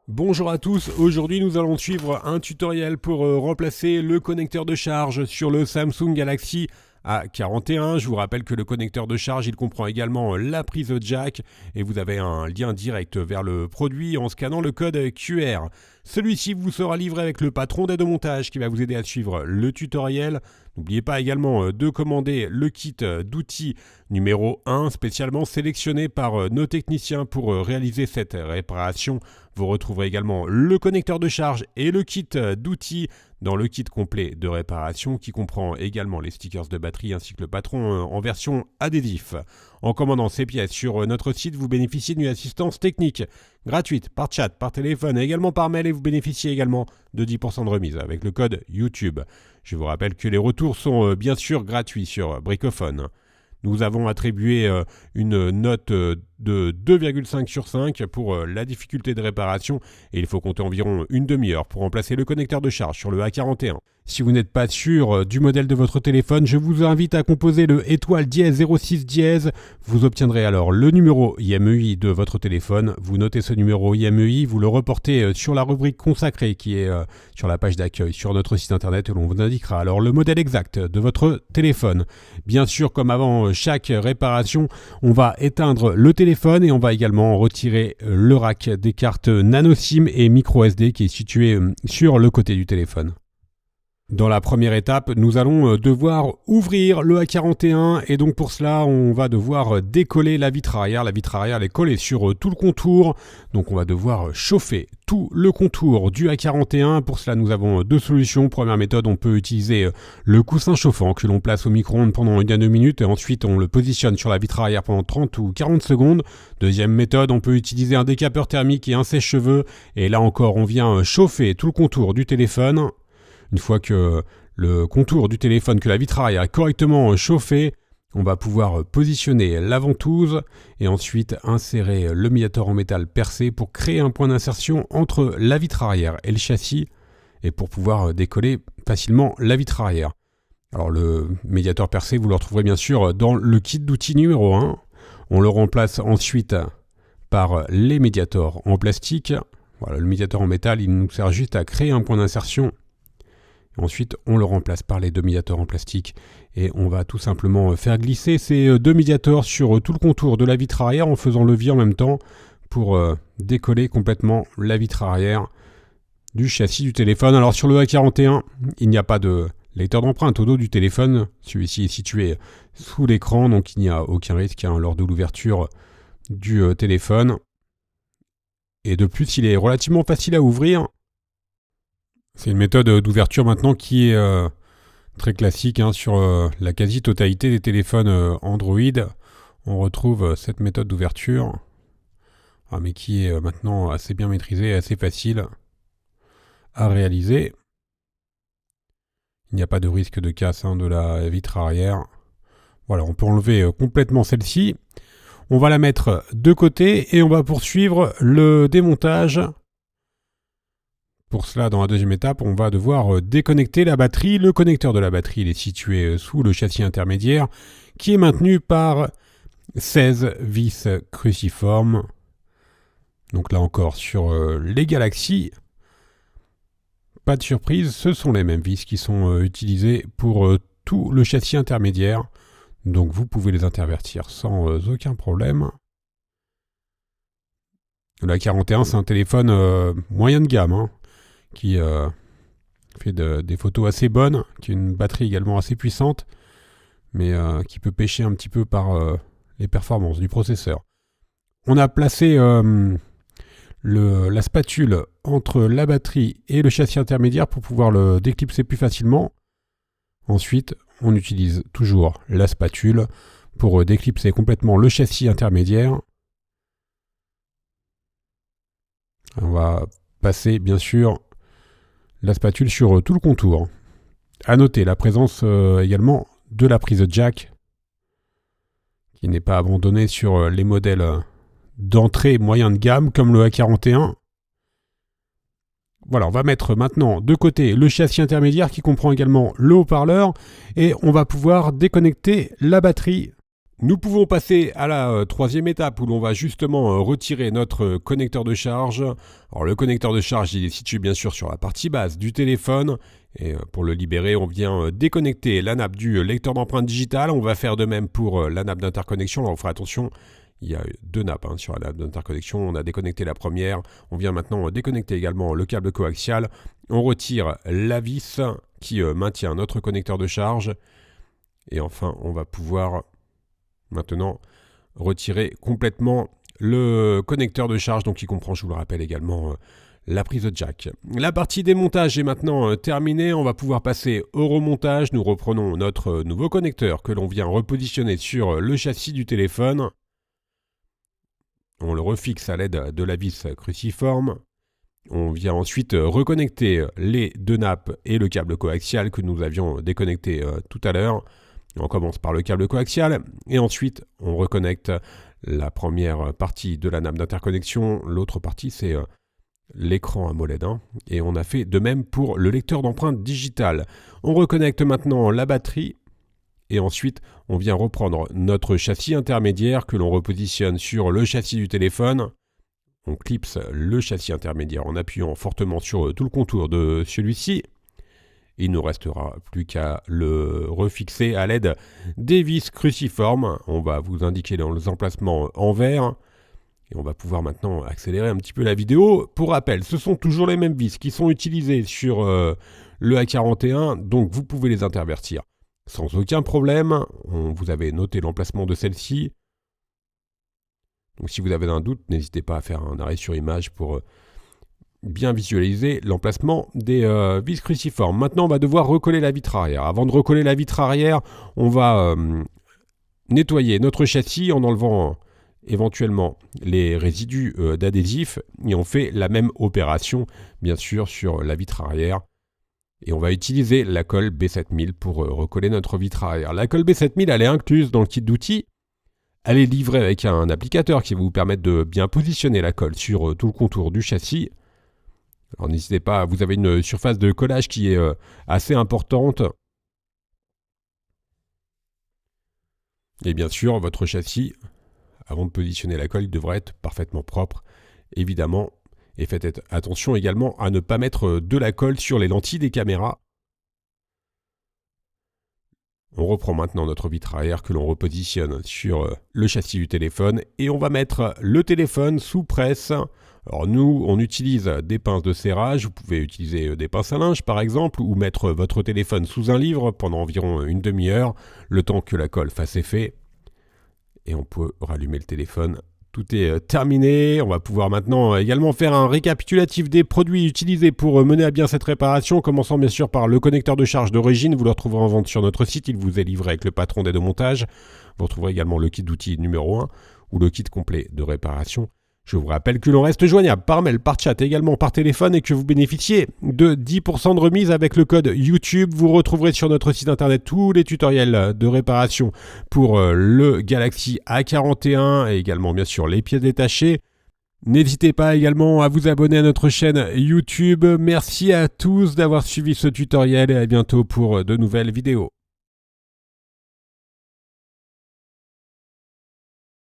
Bonjour à tous, aujourd'hui nous allons suivre un tutoriel pour remplacer le connecteur de charge sur le Samsung Galaxy A41. Je vous rappelle que le connecteur de charge il comprend également la prise jack et vous avez un lien direct vers le produit en scannant le code QR. Celui-ci vous sera livré avec le patron d'aide au montage qui va vous aider à suivre le tutoriel. N'oubliez pas également de commander le kit d'outils numéro 1 spécialement sélectionné par nos techniciens pour réaliser cette réparation. Vous retrouverez également le connecteur de charge et le kit d'outils dans le kit complet de réparation qui comprend également les stickers de batterie ainsi que le patron en version adhésif. En commandant ces pièces sur notre site, vous bénéficiez d'une assistance technique gratuite par chat, par téléphone et également par mail et vous bénéficiez également de 10% de remise avec le code YouTube. Je vous rappelle que les retours sont bien sûr gratuits sur Bricophone. Nous avons attribué une note de 2,5 sur 5 pour la difficulté de réparation et il faut compter environ une demi-heure pour remplacer le connecteur de charge sur le A41. Si vous n'êtes pas sûr du modèle de votre téléphone, je vous invite à composer le étoile dièse 06 dièse. Vous obtiendrez alors le numéro IMEI de votre téléphone. Vous notez ce numéro IMEI, vous le reportez sur la rubrique consacrée qui est sur la page d'accueil sur notre site internet où l'on vous indiquera alors le modèle exact de votre téléphone. Bien sûr, comme avant chaque réparation, on va éteindre le téléphone et on va également retirer le rack des cartes nano SIM et micro SD qui est situé sur le côté du téléphone. Dans la première étape, nous allons devoir ouvrir le A41 et donc pour cela, on va devoir décoller la vitre arrière. La vitre arrière elle est collée sur tout le contour, donc on va devoir chauffer tout le contour du A41. Pour cela, nous avons deux solutions. Première méthode, on peut utiliser le coussin chauffant que l'on place au micro-ondes pendant 1 à 2 minutes et ensuite on le positionne sur la vitre arrière pendant 30 ou 40 secondes. Deuxième méthode, on peut utiliser un décapeur thermique et un sèche-cheveux et là encore, on vient chauffer tout le contour du téléphone. Une fois que le contour du téléphone, que la vitre arrière est correctement chauffée, on va pouvoir positionner la ventouse et ensuite insérer le médiator en métal percé pour créer un point d'insertion entre la vitre arrière et le châssis et pour pouvoir décoller facilement la vitre arrière. Alors le médiator percé, vous le retrouverez bien sûr dans le kit d'outils numéro 1. On le remplace ensuite par les médiators en plastique. Voilà, le médiator en métal, il nous sert juste à créer un point d'insertion. Ensuite, on le remplace par les deux médiators en plastique et on va tout simplement faire glisser ces deux médiators sur tout le contour de la vitre arrière en faisant levier en même temps pour décoller complètement la vitre arrière du châssis du téléphone. Alors sur le A41, il n'y a pas de lecteur d'empreinte au dos du téléphone. Celui-ci est situé sous l'écran, donc il n'y a aucun risque lors de l'ouverture du téléphone. Et de plus, il est relativement facile à ouvrir. C'est une méthode d'ouverture maintenant qui est très classique sur la quasi-totalité des téléphones Android. On retrouve cette méthode d'ouverture, mais qui est maintenant assez bien maîtrisée et assez facile à réaliser. Il n'y a pas de risque de casse de la vitre arrière. Voilà, on peut enlever complètement celle-ci. On va la mettre de côté et on va poursuivre le démontage. Pour cela, dans la deuxième étape, on va devoir déconnecter la batterie. Le connecteur de la batterie il est situé sous le châssis intermédiaire qui est maintenu par 16 vis cruciformes. Donc là encore, sur les Galaxy, pas de surprise, ce sont les mêmes vis qui sont utilisées pour tout le châssis intermédiaire. Donc vous pouvez les intervertir sans aucun problème. Le A41, c'est un téléphone moyen de gamme, qui fait des photos assez bonnes, qui a une batterie également assez puissante, mais qui peut pêcher un petit peu par les performances du processeur. On a placé la spatule entre la batterie et le châssis intermédiaire pour pouvoir le déclipser plus facilement. Ensuite, on utilise toujours la spatule pour déclipser complètement le châssis intermédiaire. On va passer bien sûr la spatule sur tout le contour. À noter la présence également de la prise jack qui n'est pas abandonnée sur les modèles d'entrée moyen de gamme comme le A41. Voilà, on va mettre maintenant de côté le châssis intermédiaire qui comprend également le haut-parleur et on va pouvoir déconnecter la batterie Nous pouvons passer à la troisième étape où l'on va justement retirer notre connecteur de charge. Alors le connecteur de charge, il est situé bien sûr sur la partie basse du téléphone. Et pour le libérer, on vient déconnecter la nappe du lecteur d'empreintes digitales. On va faire de même pour la nappe d'interconnexion. Alors on fera attention, il y a deux nappes sur la nappe d'interconnexion. On a déconnecté la première. On vient maintenant déconnecter également le câble coaxial. On retire la vis qui maintient notre connecteur de charge. Et enfin, on va pouvoir maintenant retirer complètement le connecteur de charge, donc qui comprend, je vous le rappelle également, la prise jack. La partie démontage est maintenant terminée, on va pouvoir passer au remontage. Nous reprenons notre nouveau connecteur que l'on vient repositionner sur le châssis du téléphone. On le refixe à l'aide de la vis cruciforme. On vient ensuite reconnecter les deux nappes et le câble coaxial que nous avions déconnecté tout à l'heure. On commence par le câble coaxial et ensuite on reconnecte la première partie de la nappe d'interconnexion. L'autre partie c'est l'écran AMOLED. Et on a fait de même pour le lecteur d'empreintes digitales. On reconnecte maintenant la batterie et ensuite on vient reprendre notre châssis intermédiaire que l'on repositionne sur le châssis du téléphone. On clipse le châssis intermédiaire en appuyant fortement sur tout le contour de celui-ci. Il ne nous restera plus qu'à le refixer à l'aide des vis cruciformes. On va vous indiquer les emplacements en vert. Et on va pouvoir maintenant accélérer un petit peu la vidéo. Pour rappel, ce sont toujours les mêmes vis qui sont utilisées sur le A41. Donc vous pouvez les intervertir sans aucun problème. Vous avez noté l'emplacement de celle-ci. Donc si vous avez un doute, n'hésitez pas à faire un arrêt sur image pour bien visualiser l'emplacement des vis cruciformes. Maintenant, on va devoir recoller la vitre arrière. Avant de recoller la vitre arrière, on va nettoyer notre châssis en enlevant éventuellement les résidus d'adhésif. Et on fait la même opération, bien sûr, sur la vitre arrière. Et on va utiliser la colle B7000 pour recoller notre vitre arrière. La colle B7000, elle est incluse dans le kit d'outils. Elle est livrée avec un applicateur qui va vous permettre de bien positionner la colle sur tout le contour du châssis. Alors n'hésitez pas, vous avez une surface de collage qui est assez importante. Et bien sûr, votre châssis, avant de positionner la colle, il devrait être parfaitement propre, évidemment. Et faites attention également à ne pas mettre de la colle sur les lentilles des caméras. On reprend maintenant notre vitre arrière que l'on repositionne sur le châssis du téléphone et on va mettre le téléphone sous presse. Alors nous, on utilise des pinces de serrage, vous pouvez utiliser des pinces à linge par exemple, ou mettre votre téléphone sous un livre pendant environ une demi-heure, le temps que la colle fasse effet. Et on peut rallumer le téléphone. Tout est terminé. On va pouvoir maintenant également faire un récapitulatif des produits utilisés pour mener à bien cette réparation, commençant bien sûr par le connecteur de charge d'origine. Vous le retrouverez en vente sur notre site. Il vous est livré avec le patron d'aide au montage. Vous retrouverez également le kit d'outils numéro 1 ou le kit complet de réparation. Je vous rappelle que l'on reste joignable par mail, par chat, également par téléphone et que vous bénéficiez de 10% de remise avec le code YouTube. Vous retrouverez sur notre site internet tous les tutoriels de réparation pour le Galaxy A41 et également bien sûr les pièces détachées. N'hésitez pas également à vous abonner à notre chaîne YouTube. Merci à tous d'avoir suivi ce tutoriel et à bientôt pour de nouvelles vidéos.